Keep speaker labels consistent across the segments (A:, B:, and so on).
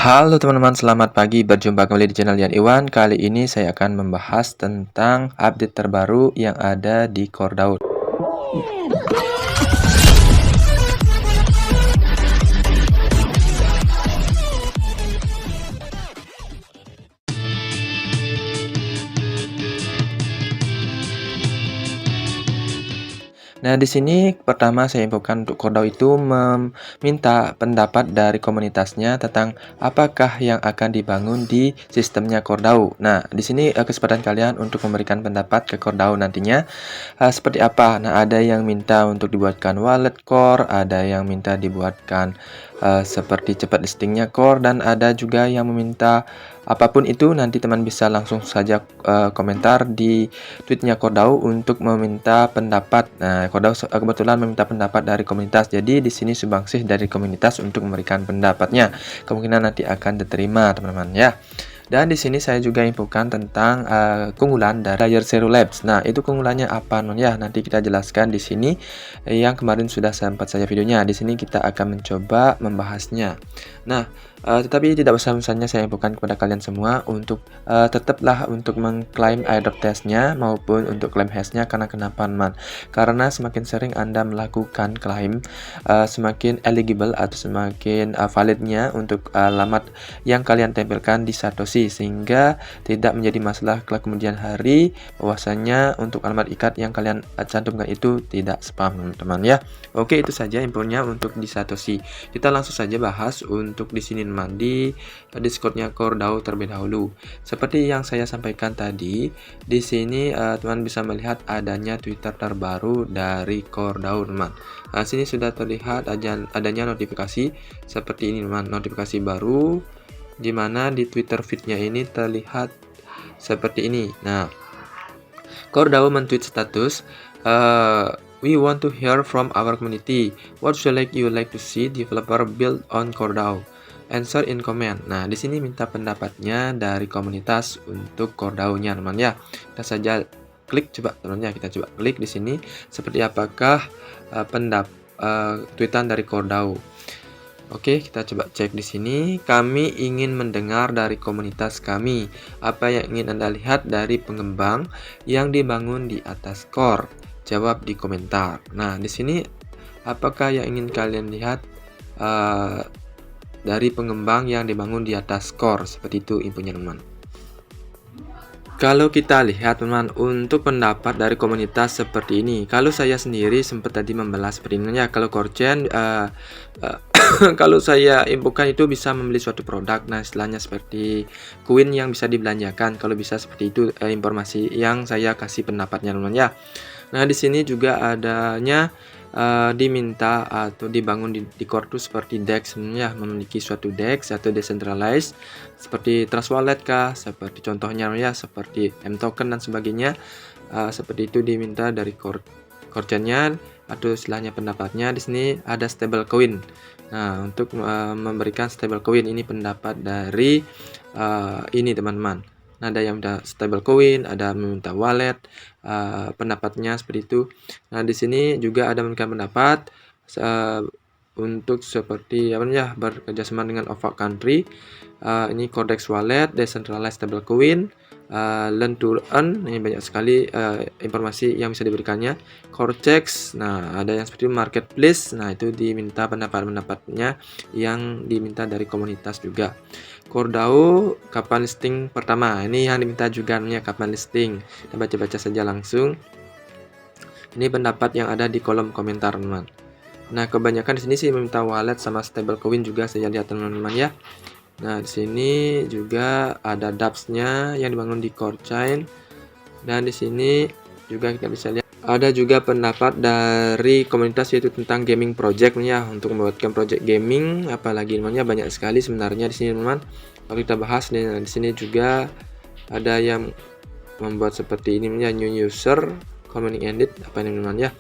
A: Halo teman-teman, selamat pagi. Berjumpa kembali di channel Yan Iwan. Kali ini saya akan membahas tentang update terbaru yang ada di Cordaw. Nah, di sini pertama saya infokan untuk Cordaw itu meminta pendapat dari komunitasnya tentang apakah yang akan dibangun di sistemnya Cordaw. Nah, di sini kesempatan kalian untuk memberikan pendapat ke Cordaw nantinya seperti apa. Nah, ada yang minta untuk dibuatkan wallet core, ada yang minta dibuatkan seperti cepat listingnya core, dan ada juga yang meminta apapun itu. Nanti teman bisa langsung saja komentar di tweetnya Cordaw untuk meminta pendapat. Nah, Cordaw kebetulan meminta pendapat dari komunitas, jadi di sini sumbangsih dari komunitas untuk memberikan pendapatnya. Kemungkinan nanti akan diterima teman-teman ya. Dan di sini saya juga infokan tentang keunggulan dari layar Zero Labs. Nah, itu keunggulannya apa non ya? Nanti kita jelaskan di sini yang kemarin sudah sempat saja videonya. Di sini kita akan mencoba membahasnya. Nah, tetapi tidak bosan-bosannya saya infokan kepada kalian semua untuk tetaplah untuk mengklaim airdrop testnya maupun untuk klaim hashnya. Karena kenapa teman? Karena semakin sering Anda melakukan klaim, semakin eligible atau semakin validnya untuk alamat yang kalian tempelkan di Satoshi, sehingga tidak menjadi masalah kelak kemudian hari bahwasanya untuk alamat ikat yang kalian cantumkan itu tidak spam teman-teman ya. Oke, itu saja infonya untuk di Satoshi. Kita langsung saja bahas untuk di sini teman, di Discordnya Cordaw terlebih dahulu. Seperti yang saya sampaikan tadi, di sini teman bisa melihat adanya Twitter terbaru dari Cordaw teman. Nah, sini sudah terlihat adanya notifikasi seperti ini teman, notifikasi baru di mana di Twitter feed-nya ini terlihat seperti ini. Nah, Cordaw men-tweet status, we want to hear from our community. What should you like to see developer build on Cordaw? Answer in comment. Nah, di sini minta pendapatnya dari komunitas untuk Cordaw-nya, teman ya. Kita saja klik coba teman-teman ya, kita coba klik di sini seperti apakah tweetan dari Cordaw. Oke, kita coba cek di sini. Kami ingin mendengar dari komunitas kami. Apa yang ingin Anda lihat dari pengembang yang dibangun di atas core? Jawab di komentar. Nah, di sini apakah yang ingin kalian lihat dari pengembang yang dibangun di atas core? Seperti itu infonya teman. Kalau kita lihat teman, untuk pendapat dari komunitas seperti ini, kalau saya sendiri sempat tadi membelah seperti ini ya. Kalau core chain kalau saya infokan itu bisa membeli suatu produk. Nah, istilahnya seperti koin yang bisa dibelanjakan. Kalau bisa seperti itu informasi yang saya kasih pendapatnya teman ya. Nah, di sini juga adanya diminta atau dibangun di core itu seperti DEX sebenarnya, memiliki suatu DEX atau decentralized seperti Trust Wallet kah, seperti contohnya ya, seperti M token dan sebagainya. Seperti itu diminta dari core chain-nya atau istilahnya pendapatnya. Di sini ada stable coin. Nah, untuk memberikan stable coin ini pendapat dari ini teman-teman. Nah, ada yang minta stable coin, ada meminta wallet, pendapatnya seperti itu. Nah, di sini juga ada memberikan pendapat untuk seperti apa ya, bekerjasama dengan OVAC country. Ini Codex Wallet, Decentralized Stable Coin, Learn to Earn. Ini banyak sekali informasi yang bisa diberikannya. Cortex, nah ada yang seperti marketplace. Nah, itu diminta pendapatnya yang diminta dari komunitas juga. Cordaw kapan listing pertama? Ini yang diminta juga namanya kapan listing. Kita baca-baca saja langsung. Ini pendapat yang ada di kolom komentar teman. Nah, kebanyakan di sini sih meminta wallet sama stable coin juga saya lihat teman-teman ya. Nah, di sini juga ada dApps-nya yang dibangun di core chain. Dan di sini juga kita bisa lihat ada juga pendapat dari komunitas yaitu tentang gaming project ya, untuk membuatkan project gaming, apalagi namanya banyak sekali sebenarnya di sini teman. Kalau kita bahas di sini juga ada yang membuat seperti ini ya, new user community edit apa ini teman ya.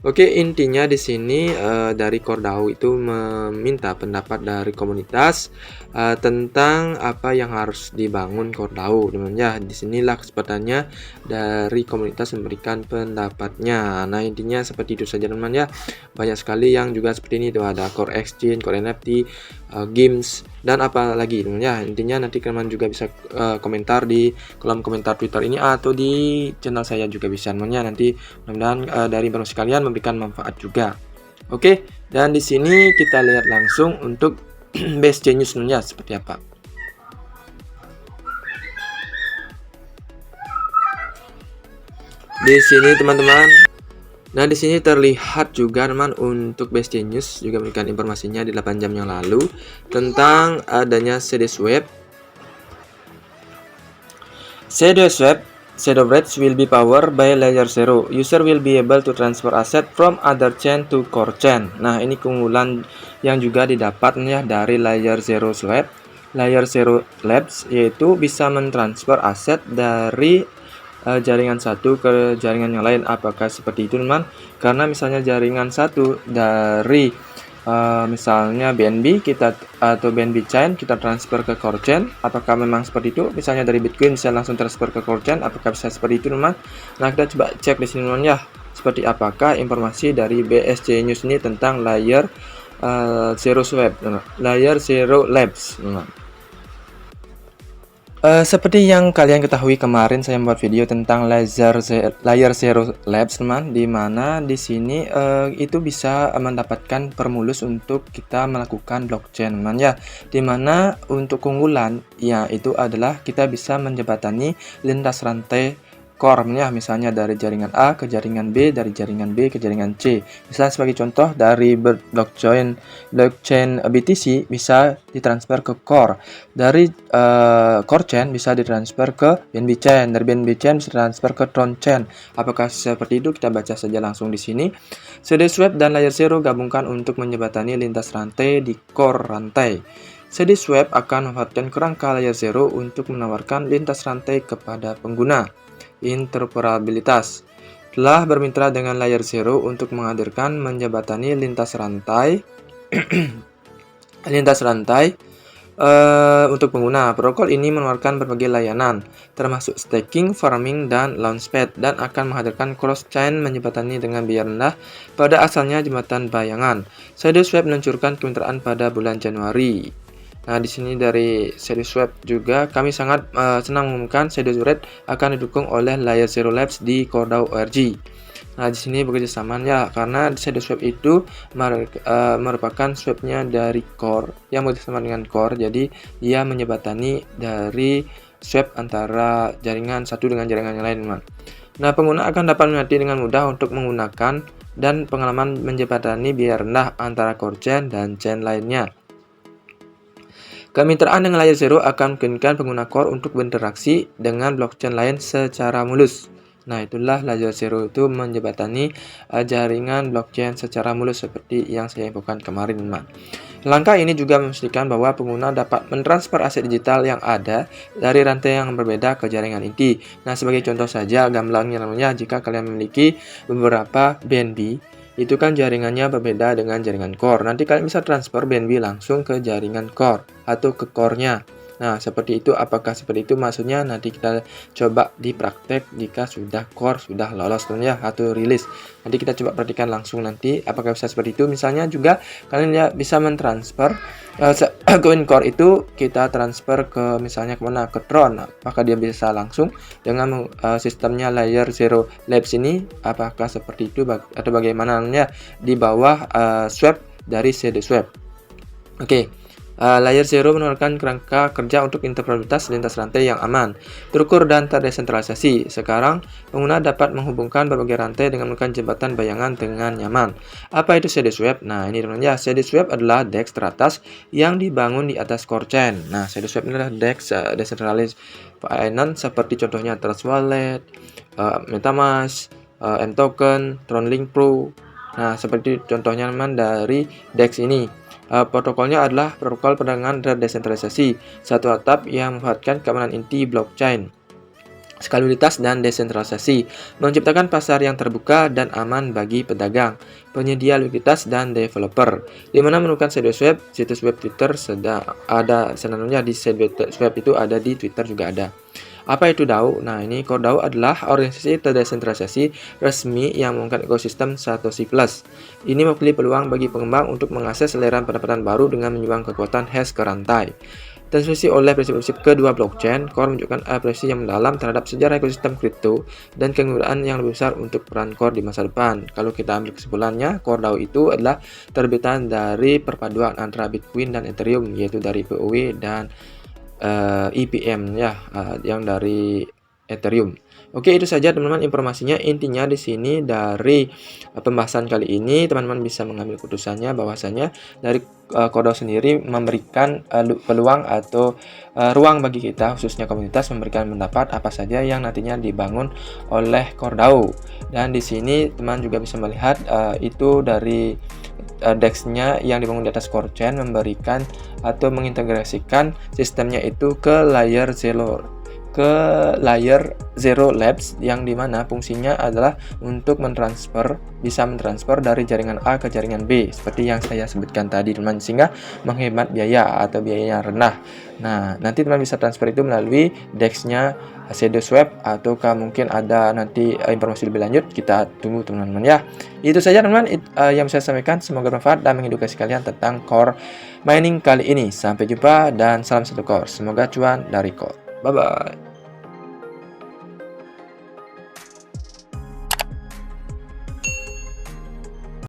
A: Oke, intinya di sini dari CoreDAO itu meminta pendapat dari komunitas tentang apa yang harus dibangun CoreDAO, teman ya. Di sinilah kesempatannya dari komunitas memberikan pendapatnya. Nah, intinya seperti itu saja, teman ya. Banyak sekali yang juga seperti ini tuh, ada Core Exchange, Core NFT, games dan apa lagi, teman ya. Intinya nanti teman juga bisa komentar di kolom komentar Twitter ini atau di channel saya juga bisa, teman ya. Nanti mudah-mudahan dari informasi kalian memberikan manfaat juga. Oke, dan di sini kita lihat langsung untuk base change-nya seperti apa. Di sini teman-teman. Nah, di sini terlihat juga teman untuk base change juga memberikan informasinya di 8 jam yang lalu tentang adanya CDSwap. CDSwap will be powered by Layer Zero. User will be able to transfer asset from other chain to core chain. Nah, ini keunggulan yang juga didapat ya dari Layer Zero Swap. Layer Zero Labs yaitu bisa mentransfer aset dari jaringan satu ke jaringan yang lain. Apakah seperti itu, teman? Karena misalnya jaringan satu dari misalnya BNB kita atau BNB chain kita transfer ke core chain, apakah memang seperti itu? Misalnya dari Bitcoin bisa langsung transfer ke core chain, apakah bisa seperti itu, teman? Nah, kita coba cek di sini, teman ya. Seperti apakah informasi dari BSC News ini tentang Layer Zero Swap, Layer Zero Labs, teman. Seperti yang kalian ketahui kemarin saya membuat video tentang Layer Zero Labs, teman, di mana di sini itu bisa mendapatkan permulus untuk kita melakukan blockchain, teman ya. Di mana untuk keunggulan ya itu adalah kita bisa menjembatani lintas rantai core ya, misalnya dari jaringan A ke jaringan B, dari jaringan B ke jaringan C. Misalnya sebagai contoh dari blockchain BTC bisa ditransfer ke core, dari core chain bisa ditransfer ke BNB chain, dari BNB chain bisa ditransfer ke Tron chain. Apakah seperti itu? Kita baca saja langsung di sini. CDSwap dan Layer Zero gabungkan untuk menjembatani lintas rantai di core rantai. CDSwap akan memanfaatkan kerangka Layer Zero untuk menawarkan lintas rantai kepada pengguna. Interoperabilitas telah bermitra dengan Layer Zero untuk menghadirkan menjembatani lintas rantai untuk pengguna. Protokol ini menawarkan berbagai layanan termasuk staking, farming, dan launchpad, dan akan menghadirkan cross-chain menjembatani dengan biaya rendah pada asalnya jembatan bayangan. CDSwap meluncurkan kemitraan pada bulan Januari. Nah, di sini dari CDSwap juga kami sangat senang mengumumkan CDSwap akan didukung oleh Layer Zero Labs di CoreDAO.org. Nah, di sini bekerja sama ya, karena CDSwap itu merupakan swapnya dari core yang bekerja sama dengan core, jadi dia menjembatani dari swap antara jaringan satu dengan jaringan yang lain, teman. Nah, pengguna akan dapat mengerti dengan mudah untuk menggunakan dan pengalaman menjembatani biaya rendah antara core chain dan chain lainnya. Kemitraan dengan Layer Zero akan memungkinkan pengguna core untuk berinteraksi dengan blockchain lain secara mulus. Nah, itulah Layer Zero itu menjembatani jaringan blockchain secara mulus seperti yang saya infokan kemarin, teman. Langkah ini juga memastikan bahwa pengguna dapat mentransfer aset digital yang ada dari rantai yang berbeda ke jaringan inti. Nah, sebagai contoh saja gambarnya namanya, jika kalian memiliki beberapa BNB, itu kan jaringannya berbeda dengan jaringan core. Nanti kalian bisa transfer BNB langsung ke jaringan core atau ke core-nya. Nah, seperti itu. Apakah seperti itu? Maksudnya nanti kita coba di praktek jika sudah core sudah lolos ya atau rilis. Nanti kita coba perhatikan langsung nanti apakah bisa seperti itu. Misalnya juga kalian ya bisa mentransfer koin core itu kita transfer ke misalnya kemana, ke Tron. Apakah dia bisa langsung dengan sistemnya Layer Zero Labs ini? Apakah seperti itu atau bagaimana ya di bawah swap dari CDSwap? Oke. Layer Zero menawarkan kerangka kerja untuk interoperabilitas lintas rantai yang aman, terukur, dan terdesentralisasi. Sekarang, pengguna dapat menghubungkan berbagai rantai dengan menggunakan jembatan bayangan dengan nyaman. Apa itu CDSwap? Nah, ini teman-teman ya. CDSwap adalah DEX teratas yang dibangun di atas core chain. Nah, CDSwap ini adalah DEX Decentralized Finance seperti contohnya Trust Wallet, MetaMask, mToken, TronLink Pro. Nah, seperti contohnya teman dari DEX ini. Protokolnya adalah protokol perdagangan terdesentralisasi, satu atap yang memanfaatkan keamanan inti blockchain. Skalabilitas dan desentralisasi, menciptakan pasar yang terbuka dan aman bagi pedagang, penyedia likuiditas dan developer, di mana menemukan situs web Twitter ada sebenarnya di situs web itu ada di Twitter juga ada. Apa itu DAO? Nah, ini Core DAO adalah organisasi terdesentralisasi resmi yang menggunakan ekosistem Satoshi Plus. Ini mewakili peluang bagi pengembang untuk mengakses aliran pendapatan baru dengan menyumbang kekuatan hash ke rantai. Transmisi oleh prinsip-prinsip kedua blockchain, Core menunjukkan apresiasi yang mendalam terhadap sejarah ekosistem kripto dan kegunaan yang lebih besar untuk peran Core di masa depan. Kalau kita ambil kesimpulannya, Core DAO itu adalah terbitan dari perpaduan antara Bitcoin dan Ethereum, yaitu dari POW dan EPM ya, yang dari Ethereum. Oke, itu saja teman-teman informasinya. Intinya di sini dari pembahasan kali ini teman-teman bisa mengambil keputusannya bahwasanya dari Core DAO sendiri memberikan peluang atau ruang bagi kita khususnya komunitas memberikan pendapat apa saja yang nantinya dibangun oleh Core DAO. Dan di sini teman juga bisa melihat itu dari DEX-nya yang dibangun di atas Core Chain memberikan atau mengintegrasikan sistemnya itu ke layer Zero Labs, yang dimana fungsinya adalah untuk bisa mentransfer dari jaringan A ke jaringan B seperti yang saya sebutkan tadi teman, sehingga menghemat biaya atau biayanya rendah. Nah, nanti teman bisa transfer itu melalui DEX-nya Shadowswap, ataukah mungkin ada nanti informasi lebih lanjut, kita tunggu teman-teman ya. Itu saja teman-teman yang saya sampaikan, semoga bermanfaat dan mengedukasi kalian tentang Core mining kali ini. Sampai jumpa dan salam satu Core, semoga cuan dari Core. Bye bye.